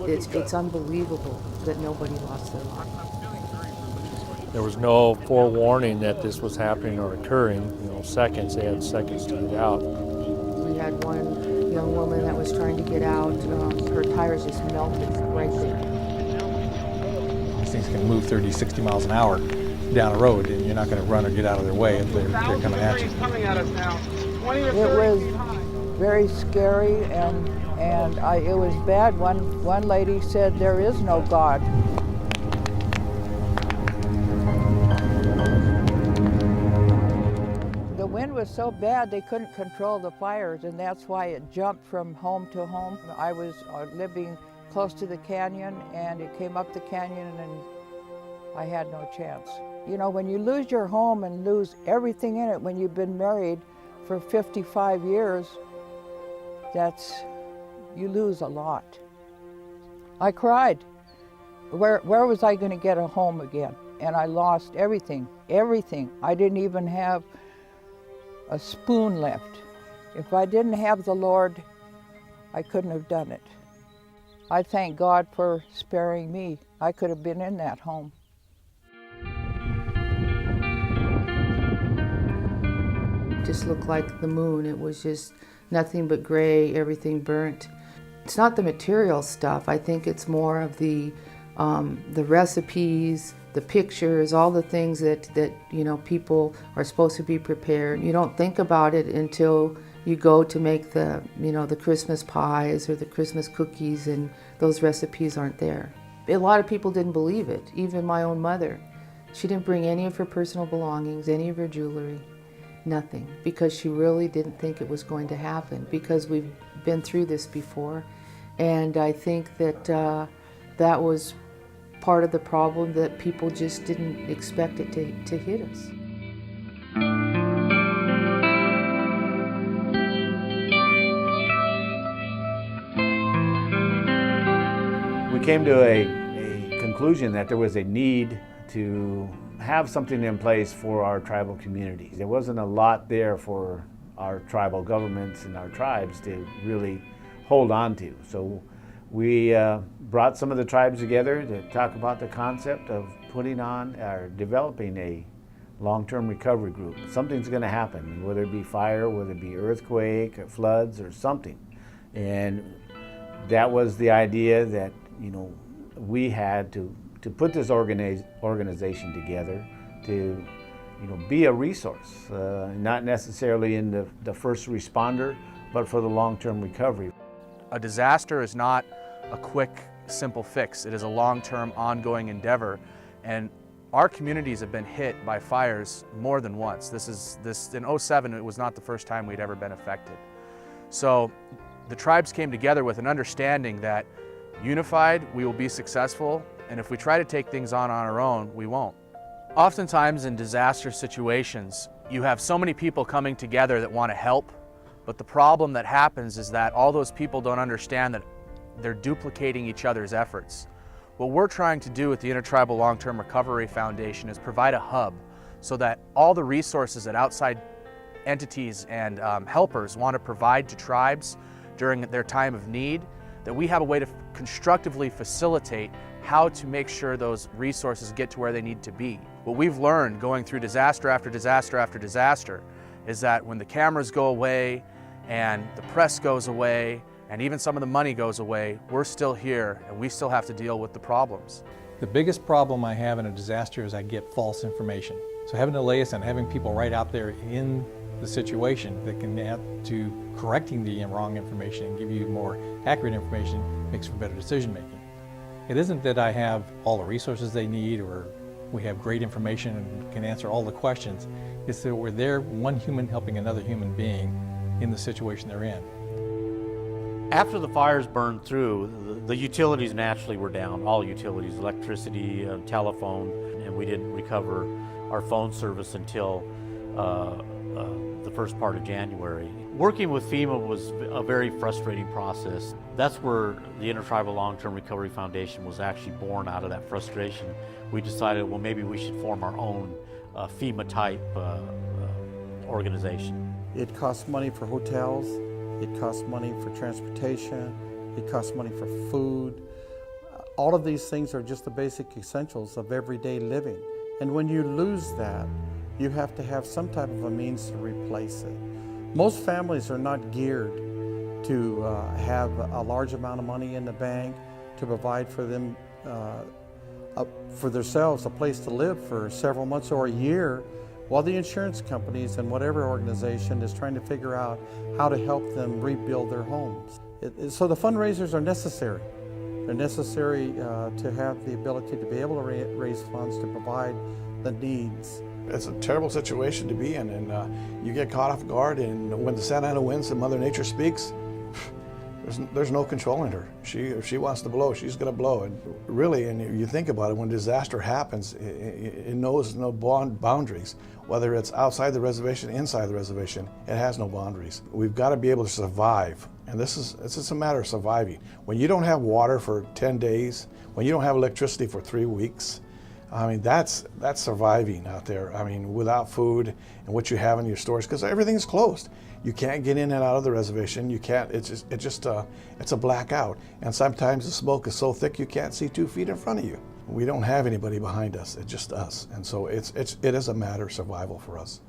It's unbelievable that nobody lost their life. There was no forewarning that this was happening or occurring. Seconds, they had seconds to get out. We had one young woman that was trying to get out. Her tires just melted right there. These things can move 30, 60 miles an hour down a road, and you're not going to run or get out of their way if they're coming at you. It was very scary, and it was bad. One lady said, "There is no God." The wind was so bad they couldn't control the fires, and that's why it jumped from home to home. I was living close to the canyon, and it came up the canyon, and I had no chance. You know, when you lose your home and lose everything in it, when you've been married for 55 years, you lose a lot. I cried. Where was I going to get a home again? And I lost everything, everything. I didn't even have a spoon left. If I didn't have the Lord, I couldn't have done it. I thank God for sparing me. I could have been in that home. It just looked like the moon. It was just nothing but gray, everything burnt. It's not the material stuff. I think it's more of the recipes, the pictures, all the things that people are supposed to be prepared. You don't think about it until you go to make the Christmas pies or the Christmas cookies, and those recipes aren't there. A lot of people didn't believe it, even my own mother. She didn't bring any of her personal belongings, any of her jewelry, nothing, because she really didn't think it was going to happen, because we've been through this before. And I think that that was part of the problem, that people just didn't expect it to hit us. We came to a conclusion that there was a need to have something in place for our tribal communities. There wasn't a lot there for our tribal governments and our tribes to really hold on to. So we brought some of the tribes together to talk about the concept of putting on or developing a long-term recovery group. Something's going to happen, whether it be fire, whether it be earthquake or floods or something. And that was the idea that we had to put this organization together to be a resource, not necessarily in the first responder, but for the long-term recovery. A disaster is not a quick, simple fix. It is a long-term, ongoing endeavor. And our communities have been hit by fires more than once. In 07, it was not the first time we'd ever been affected. So the tribes came together with an understanding that unified, we will be successful, and if we try to take things on our own, we won't. Oftentimes in disaster situations, you have so many people coming together that want to help, but the problem that happens is that all those people don't understand that they're duplicating each other's efforts. What we're trying to do with the Intertribal Long-Term Recovery Foundation is provide a hub so that all the resources that outside entities and helpers want to provide to tribes during their time of need, that we have a way to constructively facilitate how to make sure those resources get to where they need to be. What we've learned going through disaster after disaster after disaster is that when the cameras go away and the press goes away and even some of the money goes away, we're still here and we still have to deal with the problems. The biggest problem I have in a disaster is I get false information. So having to liaison, having people right out there in the situation that can add to correcting the wrong information and give you more accurate information makes for better decision making. It isn't that I have all the resources they need or we have great information and can answer all the questions. It's that we're there, one human helping another human being in the situation they're in. After the fires burned through, the utilities naturally were down, all utilities, electricity, telephone, and we didn't recover our phone service until the first part of January. Working with FEMA was a very frustrating process. That's where the Intertribal Long-Term Recovery Foundation was actually born out of that frustration. We decided, well, maybe we should form our own FEMA-type organization. It costs money for hotels, it costs money for transportation, it costs money for food. All of these things are just the basic essentials of everyday living. And when you lose that, you have to have some type of a means to replace it. Most families are not geared to have a large amount of money in the bank to provide for them, for themselves, a place to live for several months or a year, while the insurance companies and whatever organization is trying to figure out how to help them rebuild their homes. So the fundraisers are necessary. They're necessary to have the ability to be able to raise funds to provide the needs. It's a terrible situation to be in, and you get caught off guard, and when the Santa Ana winds and Mother Nature speaks, there's no controlling her. If she wants to blow, she's going to blow. And really, and you think about it, when disaster happens, it knows no boundaries. Whether it's outside the reservation, inside the reservation, it has no boundaries. We've got to be able to survive, and this is a matter of surviving. When you don't have water for 10 days, when you don't have electricity for 3 weeks, I mean, that's surviving out there. I mean, without food and what you have in your stores, because everything is closed. You can't get in and out of the reservation. You can't. It's a blackout. And sometimes the smoke is so thick you can't see 2 feet in front of you. We don't have anybody behind us. It's just us. And so it is a matter of survival for us.